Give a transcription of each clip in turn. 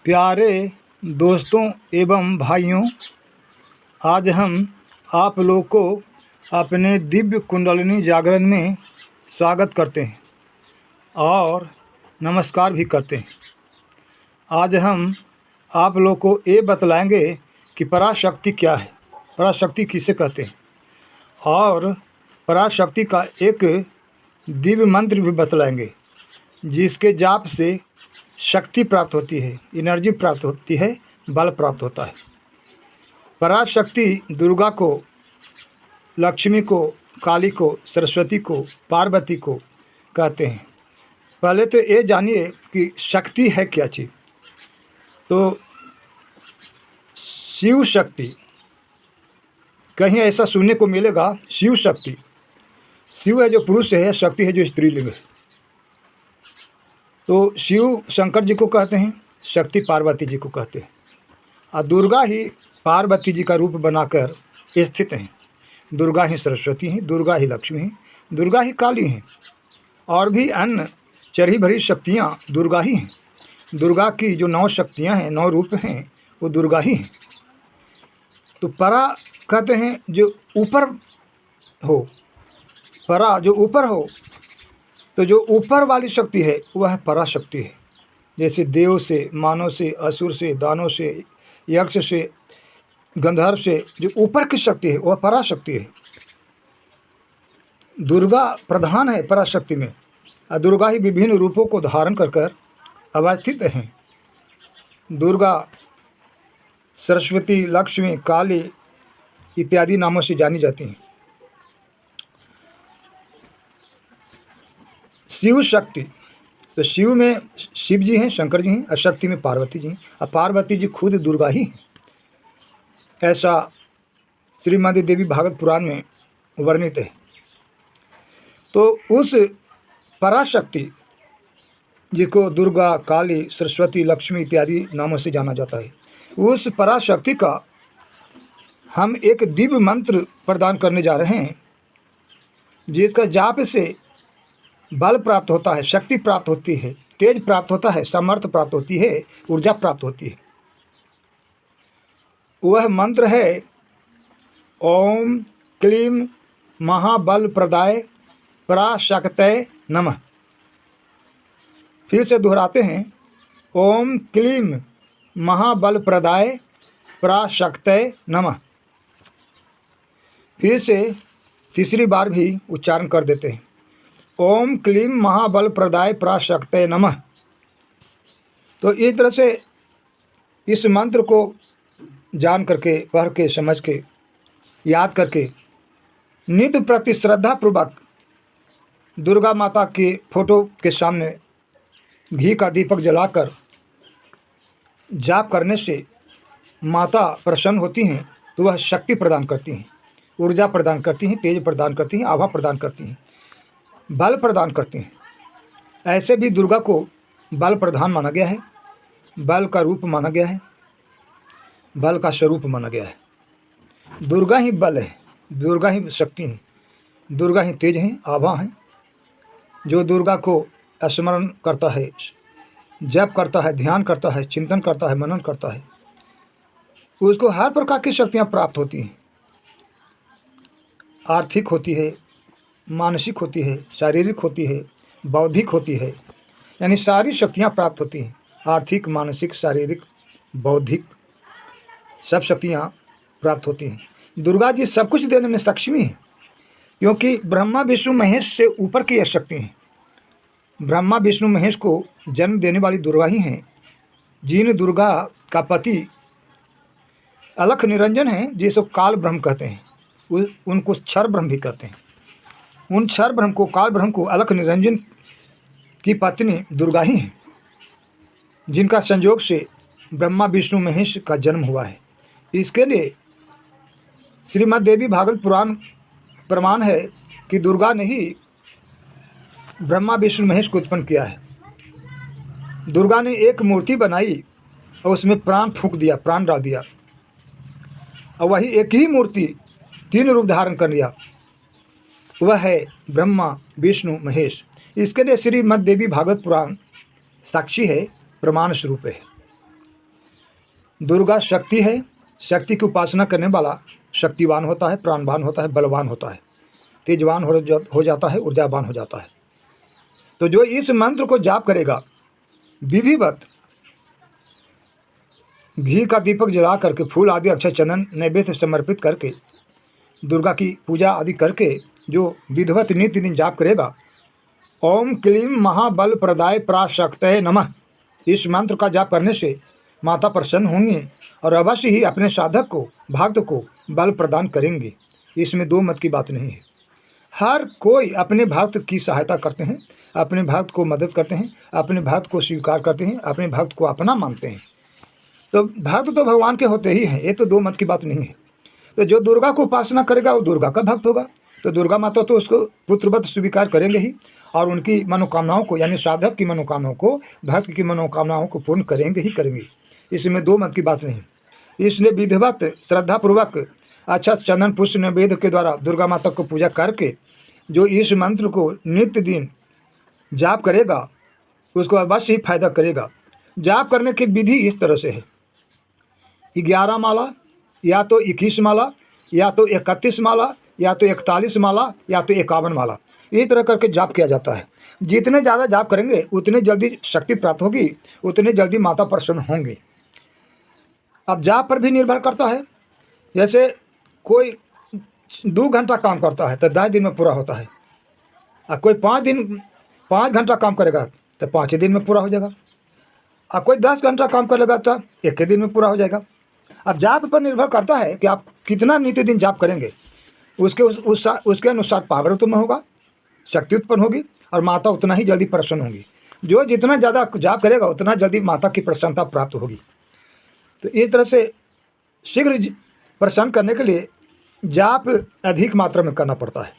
प्यारे दोस्तों एवं भाइयों, आज हम आप लोग को अपने दिव्य कुंडलिनी जागरण में स्वागत करते हैं और नमस्कार भी करते हैं। आज हम आप लोग को ये बतलाएंगे कि पराशक्ति क्या है, पराशक्ति किसे कहते हैं, और पराशक्ति का एक दिव्य मंत्र भी बतलाएंगे जिसके जाप से शक्ति प्राप्त होती है, एनर्जी प्राप्त होती है, बल प्राप्त होता है। पराशक्ति दुर्गा को, लक्ष्मी को, काली को, सरस्वती को, पार्वती को कहते हैं। पहले तो ये जानिए कि शक्ति है क्या चीज़। तो शिव शक्ति, कहीं ऐसा सुनने को मिलेगा शिव शक्ति। शिव है जो पुरुष है, शक्ति है जो स्त्रीलिंग है। तो शिव शंकर जी को कहते हैं, शक्ति पार्वती जी को कहते हैं, और दुर्गा ही पार्वती जी का रूप बनाकर स्थित हैं। दुर्गा ही सरस्वती हैं, दुर्गा ही लक्ष्मी हैं, दुर्गा ही काली हैं, और भी अन्य चरही भरी शक्तियाँ दुर्गा ही हैं। दुर्गा की जो 9 शक्तियाँ हैं, 9 रूप हैं, वो दुर्गा ही हैं। तो परा कहते हैं जो ऊपर हो, परा जो ऊपर हो, तो जो ऊपर वाली शक्ति है वह पराशक्ति है। जैसे देव से, मानव से, असुर से, दानव से, यक्ष से, गंधर्व से जो ऊपर की शक्ति है वह पराशक्ति है। दुर्गा प्रधान है पराशक्ति में, और दुर्गा ही विभिन्न रूपों को धारण कर अवस्थित हैं। दुर्गा, सरस्वती, लक्ष्मी, काली इत्यादि नामों से जानी जाती हैं। शिव शक्ति, तो शिव में शिव जी हैं, शंकर जी हैं, और शक्ति में पार्वती जी हैं, और पार्वती जी खुद दुर्गा ही हैं। ऐसा श्रीमद् देवी भागवत पुराण में वर्णित है। तो उस पराशक्ति जिसको दुर्गा, काली, सरस्वती, लक्ष्मी इत्यादि नामों से जाना जाता है, उस पराशक्ति का हम एक दिव्य मंत्र प्रदान करने जा रहे हैं जिसका जाप से बल प्राप्त होता है, शक्ति प्राप्त होती है, तेज प्राप्त होता है, सामर्थ्य प्राप्त होती है, ऊर्जा प्राप्त होती है। वह मंत्र है ओम क्लीं महाबल प्रदाय पराशक्तये नमः। फिर से दोहराते हैं, ओम क्लीं महाबल प्रदाय पराशक्तये नमः। फिर से तीसरी बार भी उच्चारण कर देते हैं, ओम क्लीं महाबल प्रदाय पराशक्तये नमः। तो इस तरह से इस मंत्र को जान करके, पढ़ के, समझ के, याद करके नित्य प्रति श्रद्धा पूर्वक दुर्गा माता के फोटो के सामने घी का दीपक जलाकर जाप करने से माता प्रसन्न होती हैं। तो वह शक्ति प्रदान करती हैं, ऊर्जा प्रदान करती हैं, तेज प्रदान करती हैं, आभा प्रदान करती हैं, बल प्रदान करती हैं। ऐसे भी दुर्गा को बल प्रधान माना गया है, बल का रूप माना गया है, बल का स्वरूप माना गया है। दुर्गा ही बल है, दुर्गा ही शक्ति है, दुर्गा ही तेज हैं, आभा हैं। जो दुर्गा को स्मरण करता है, जप करता है, ध्यान करता है, चिंतन करता है, मनन करता है, उसको हर प्रकार की शक्तियाँ प्राप्त होती हैं। आर्थिक होती है, मानसिक होती है, शारीरिक होती है, बौद्धिक होती है, यानी सारी शक्तियाँ प्राप्त होती हैं। आर्थिक, मानसिक, शारीरिक, बौद्धिक सब शक्तियाँ प्राप्त होती हैं। दुर्गा जी सब कुछ देने में सक्षमी है, क्योंकि ब्रह्मा विष्णु महेश से ऊपर की यह शक्ति हैं। ब्रह्मा विष्णु महेश को जन्म देने वाली दुर्गा ही हैं। जिन दुर्गा का पति अलख निरंजन है, जिसको काल ब्रह्म कहते हैं, उनको क्षर ब्रह्म भी कहते हैं। उन क्षर ब्रह्म को, काल ब्रह्म को, अलख निरंजन की पत्नी दुर्गा ही हैं, जिनका संयोग से ब्रह्मा विष्णु महेश का जन्म हुआ है। इसके लिए श्रीमद् देवी भागवत पुराण प्रमाण है कि दुर्गा ने ही ब्रह्मा विष्णु महेश को उत्पन्न किया है। दुर्गा ने एक मूर्ति बनाई और उसमें प्राण फूंक दिया, प्राण डाल दिया, और वही एक ही मूर्ति 3 रूप धारण कर लिया। वह है ब्रह्मा विष्णु महेश। इसके लिए श्रीमद् देवी भागवत पुराण साक्षी है, प्रमाण स्वरूप है। दुर्गा शक्ति है। शक्ति की उपासना करने वाला शक्तिवान होता है, प्राणवान होता है, बलवान होता है, तेजवान हो जाता है, ऊर्जावान हो जाता है। तो जो इस मंत्र को जाप करेगा, विधिवत घी का दीपक जला करके, फूल आदि अक्षय चंदन नैवेद्य समर्पित करके, दुर्गा की पूजा आदि करके जो विधिवत नित्य दिन जाप करेगा, ओम क्लीं महाबल प्रदाय पराशक्तये नमः, इस मंत्र का जाप करने से माता प्रसन्न होंगी और अवश्य ही अपने साधक को, भक्त को बल प्रदान करेंगे। इसमें दो मत की बात नहीं है। हर कोई अपने भक्त की सहायता करते हैं, अपने भक्त को मदद करते हैं, अपने भक्त को स्वीकार करते हैं, अपने भक्त को अपना मानते हैं। तो भक्त तो भगवान के होते ही हैं, ये तो दो मत की बात नहीं है। तो जो दुर्गा को उपासना करेगा वो दुर्गा का भक्त होगा, तो दुर्गा माता तो उसको पुत्रवत स्वीकार करेंगे ही, और उनकी मनोकामनाओं को, यानी साधक की मनोकामनाओं को, भक्त की मनोकामनाओं को पूर्ण करेंगे ही करेंगे। इसमें दो मत की बात नहीं। इसलिए विधिवत श्रद्धापूर्वक अच्छा चंदन पुष्प नैवेद्य के द्वारा दुर्गा माता को पूजा करके जो इस मंत्र को नित्य दिन जाप करेगा, उसको अवश्य ही फायदा करेगा। जाप करने की विधि इस तरह से है, 11 माला, या तो 21 माला, या तो 31 माला, या तो 41 माला, या तो 51 माला, इस तरह करके जाप किया जाता है। जितने ज़्यादा जाप करेंगे उतने जल्दी शक्ति प्राप्त होगी, उतने जल्दी माता प्रसन्न होंगी। अब जाप पर भी निर्भर करता है। जैसे कोई 2 घंटा काम करता है तो 10 दिन में पूरा होता है, और कोई 5 घंटा काम करेगा तो 5 दिन में पूरा हो जाएगा, और कोई 10 घंटा काम करेगा तो 1 दिन में पूरा हो जाएगा। अब जाप पर निर्भर करता है कि आप कितना नित्य दिन जाप करेंगे, उसके अनुसार पावर उत्पन्न होगा, शक्ति उत्पन्न होगी, और माता उतना ही जल्दी प्रसन्न होंगी। जो जितना ज़्यादा जाप करेगा उतना जल्दी माता की प्रसन्नता प्राप्त होगी। तो इस तरह से शीघ्र प्रसन्न करने के लिए जाप अधिक मात्रा में करना पड़ता है।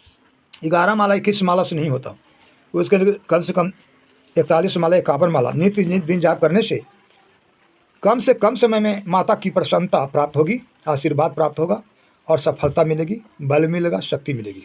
11 माला 21 माला से नहीं होता, उसके लिए कम से कम 41 माला 51 माला नित्य दिन जाप करने से कम समय में माता की प्रसन्नता प्राप्त होगी, आशीर्वाद प्राप्त होगा, और सफलता मिलेगी, बल मिलेगा, शक्ति मिलेगी।